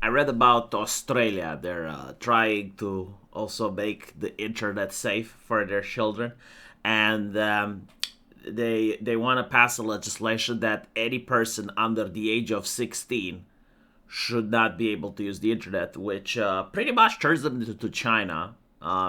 I read about Australia. They're trying to also make the internet safe for their children, and they want to pass a legislation that any person under the age of 16 should not be able to use the internet, which pretty much turns them to China.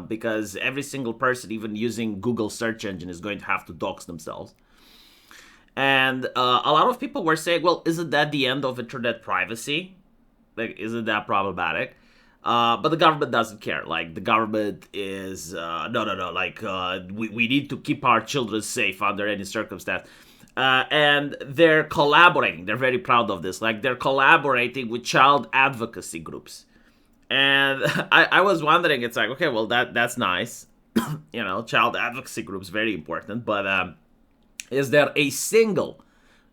Because every single person, even using Google search engine, is going to have to dox themselves. And a lot of people were saying, well, isn't that the end of internet privacy? Like, isn't that problematic? But the government doesn't care. Like, the government is, no. Like, we need to keep our children safe under any circumstance. And they're collaborating. They're very proud of this. Like, they're collaborating with child advocacy groups. And I was wondering, it's like, okay, well, that's nice. Child advocacy groups, very important. But is there a single,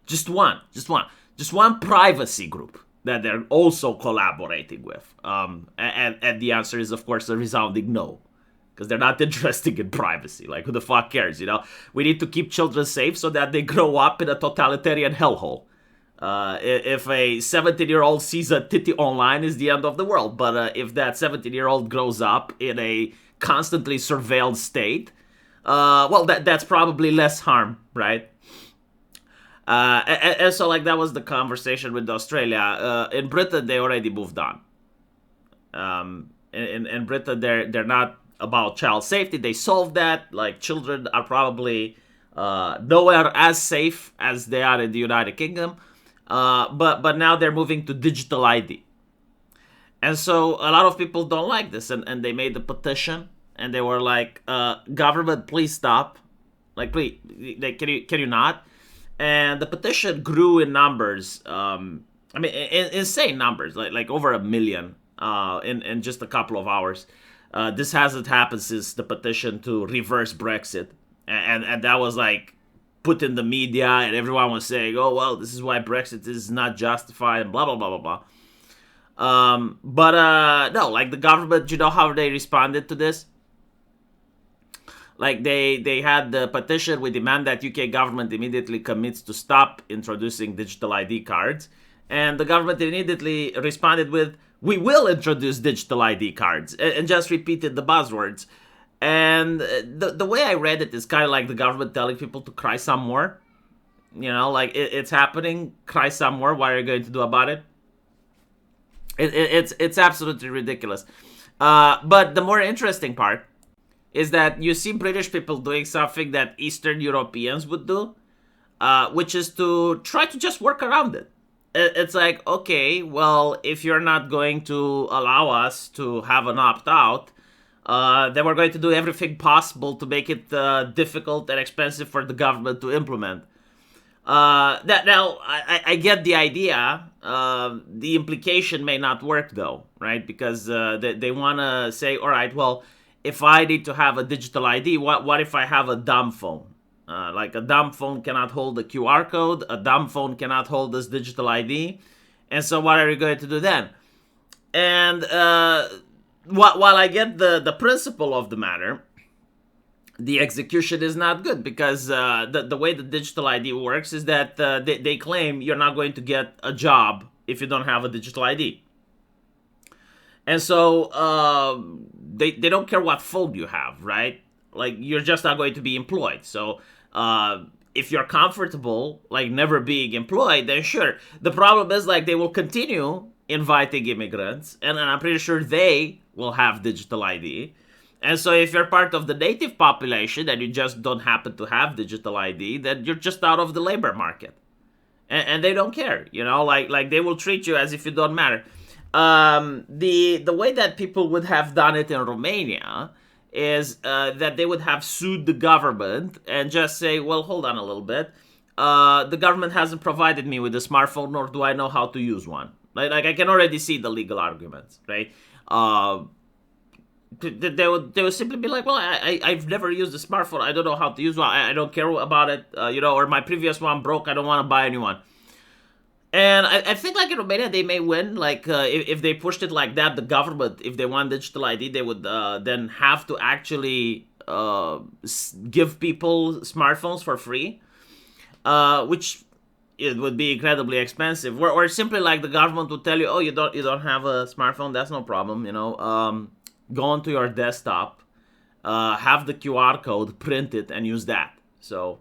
just one privacy group that they're also collaborating with? And the answer is, of course, a resounding no. Because they're not interested in privacy. Like, who the fuck cares, We need to keep children safe so that they grow up in a totalitarian hellhole. If a 17-year-old sees a titty online, is the end of the world. But if that 17-year-old grows up in a constantly surveilled state, well, that's probably less harm, right? And so, like, that was the conversation with Australia. In Britain, they already moved on. In Britain, they're not about child safety. They solved that. Like, children are probably nowhere as safe as they are in the United Kingdom. But now they're moving to digital ID. And so a lot of people don't like this, and they made a petition, and they were like, government, please stop. Like, please, can you not? And the petition grew in numbers. Insane numbers, like over 1 million in just a couple of hours. This hasn't happened since the petition to reverse Brexit. And that was like put in the media, and everyone was saying, oh, well, this is why Brexit is not justified, and blah, blah, blah, blah, blah. But no, like, the government, you know how they responded to this? Like, they had the petition, we demand that UK government immediately commits to stop introducing digital ID cards. And the government immediately responded with, we will introduce digital ID cards, and just repeated the buzzwords. And the way I read it is kind of like the government telling people to cry some more. Like, it's happening, cry some more, what are you going to do about it? It's absolutely ridiculous. But the more interesting part is that you see British people doing something that Eastern Europeans would do, which is to try to just work around it. It's like, okay, well, if you're not going to allow us to have an opt-out, then we're going to do everything possible to make it difficult and expensive for the government to implement. I get the idea. The implication may not work, though, right? Because they want to say, all right, well, if I need to have a digital ID, what if I have a dumb phone? Like, a dumb phone cannot hold a QR code. A dumb phone cannot hold this digital ID. And so what are you going to do then? And while I get the principle of the matter, the execution is not good, because the way the digital ID works is that they claim you're not going to get a job if you don't have a digital ID. And so they don't care what phone you have, right? Like, you're just not going to be employed. So if you're comfortable, like, never being employed, then sure. The problem is, like, they will continue inviting immigrants, and I'm pretty sure they will have digital ID. And so if you're part of the native population and you just don't happen to have digital ID, then you're just out of the labor market. And they don't care, like they will treat you as if you don't matter. The way that people would have done it in Romania is that they would have sued the government and just say, well, hold on a little bit. The government hasn't provided me with a smartphone, nor do I know how to use one. Like I can already see the legal arguments, right? They would simply be like, well, I've never used a smartphone. I don't know how to use one. I don't care about it, or my previous one broke. I don't want to buy a new one. And I think, like, in Romania, they may win. Like, if they pushed it like that, the government, if they want digital ID, they would then have to actually give people smartphones for free, which it would be incredibly expensive. Or simply like the government would tell you, oh, you don't have a smartphone, that's no problem. Go onto your desktop, have the QR code, print it, and use that. So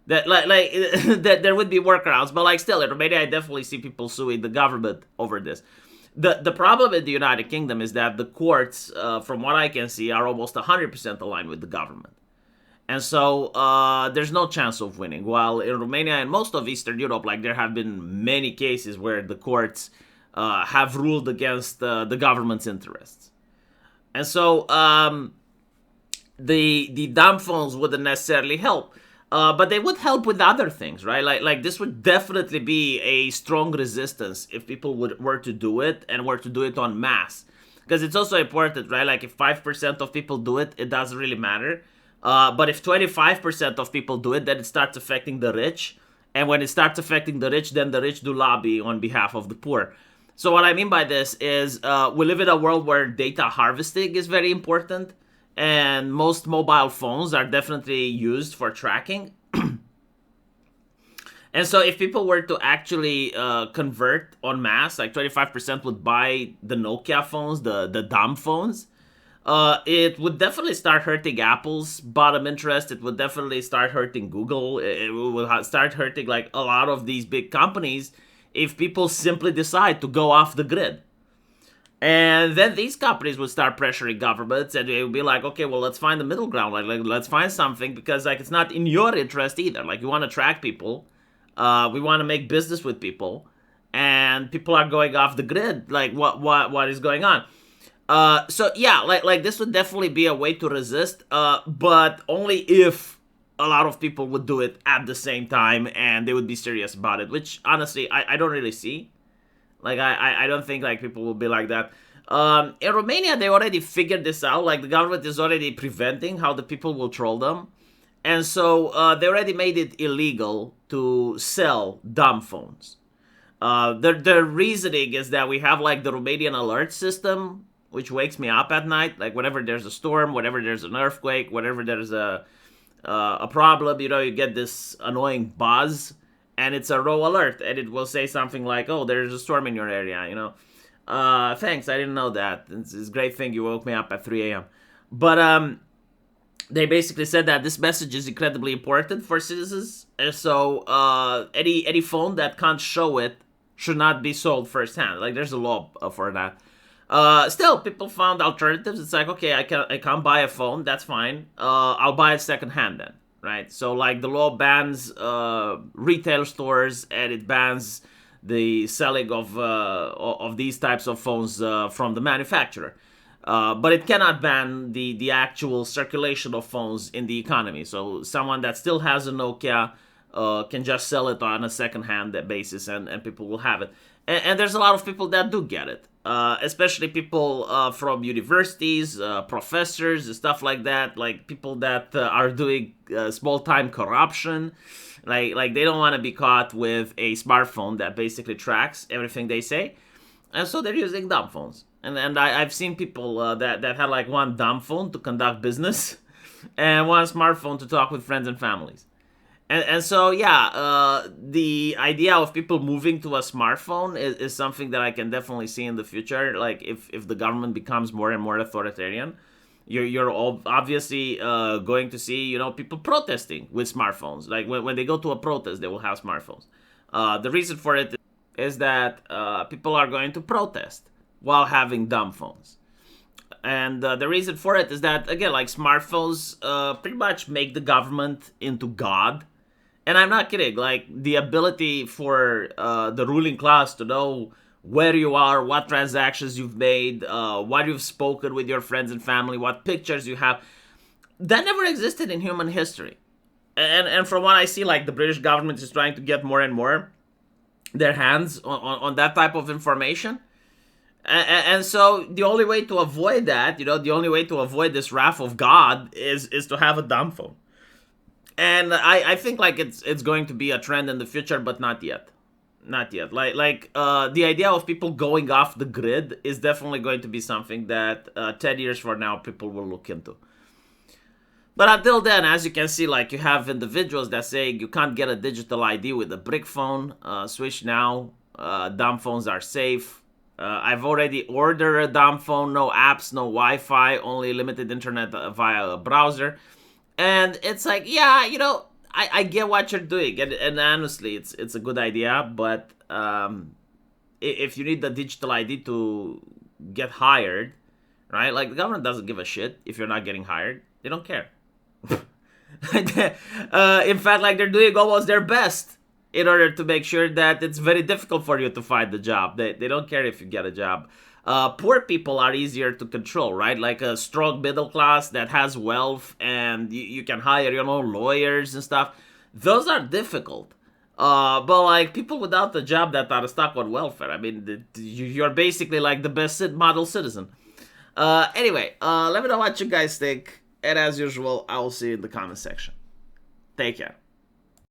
that like that there would be workarounds, but like still in Romania, I definitely see people suing the government over this. The problem in the United Kingdom is that the courts, from what I can see, are almost 100% aligned with the government. And so there's no chance of winning. While in Romania and most of Eastern Europe, like there have been many cases where the courts have ruled against the government's interests. And so the dumb phones wouldn't necessarily help. But they would help with other things, right? Like this would definitely be a strong resistance if people were to do it and were to do it en masse. Because it's also important, right? Like if 5% of people do it, it doesn't really matter. But if 25% of people do it, then it starts affecting the rich. And when it starts affecting the rich, then the rich do lobby on behalf of the poor. So what I mean by this is we live in a world where data harvesting is very important. And most mobile phones are definitely used for tracking. And so if people were to actually convert en masse, like 25% would buy the Nokia phones, the dumb phones, it would definitely start hurting Apple's bottom interest. It would definitely start hurting Google. It would start hurting like a lot of these big companies if people simply decide to go off the grid. And then these companies would start pressuring governments, and it would be like, okay, well, let's find the middle ground. Like let's find something, because like it's not in your interest either. Like you want to track people, we want to make business with people, and people are going off the grid. Like what is going on? So yeah, like this would definitely be a way to resist, but only if a lot of people would do it at the same time and they would be serious about it. Which honestly, I don't really see. Like, I don't think, like, people will be like that. In Romania, they already figured this out. Like, the government is already preventing how the people will troll them. And so, they already made it illegal to sell dumb phones. Their reasoning is that we have, like, the Romanian alert system, which wakes me up at night. Like, whenever there's a storm, whenever there's an earthquake, whenever there's a problem, you get this annoying buzz. And it's a raw alert, and it will say something like, oh, there's a storm in your area, Thanks, I didn't know that. It's a great thing you woke me up at 3 a.m. But they basically said that this message is incredibly important for citizens. And so any phone that can't show it should not be sold firsthand. Like, there's a law for that. Still, people found alternatives. It's like, okay, I can't buy a phone. That's fine. I'll buy it secondhand then. Right, so like the law bans retail stores, and it bans the selling of these types of phones from the manufacturer, but it cannot ban the actual circulation of phones in the economy. So someone that still has a Nokia can just sell it on a second-hand basis, and people will have it. And there's a lot of people that do get it, especially people from universities, professors, and stuff like that, like people that are doing small-time corruption. Like they don't want to be caught with a smartphone that basically tracks everything they say, and so they're using dumb phones. And I've seen people that had like one dumb phone to conduct business, and one smartphone to talk with friends and families. And so, yeah, the idea of people moving to a smartphone is something that I can definitely see in the future. Like, if the government becomes more and more authoritarian, you're obviously going to see, people protesting with smartphones. Like, when they go to a protest, they will have smartphones. The reason for it is that people are going to protest while having dumb phones. And the reason for it is that, again, like, smartphones pretty much make the government into God. And I'm not kidding. Like, the ability for the ruling class to know where you are, what transactions you've made, what you've spoken with your friends and family, what pictures you have, that never existed in human history. And from what I see, like, the British government is trying to get more and more their hands on that type of information. And so the only way to avoid that, the only way to avoid this wrath of God is to have a dumb phone. And I think like it's going to be a trend in the future, but not yet. Not yet. Like the idea of people going off the grid is definitely going to be something that 10 years from now people will look into. But until then, as you can see, like you have individuals that say you can't get a digital ID with a brick phone. Switch now. Dumb phones are safe. I've already ordered a dumb phone, no apps, no Wi-Fi, only limited internet via a browser. And it's like, yeah, I get what you're doing, and honestly, it's a good idea. But if you need the digital ID to get hired, right? Like the government doesn't give a shit if you're not getting hired. They don't care. In fact, like they're doing almost their best in order to make sure that it's very difficult for you to find the job. They don't care if you get a job. Poor people are easier to control, right? Like a strong middle class that has wealth and you can hire, lawyers and stuff. Those are difficult. But like people without a job that are stuck on welfare, I mean, you're basically like the best model citizen. Anyway, let me know what you guys think. And as usual, I will see you in the comment section. Take care.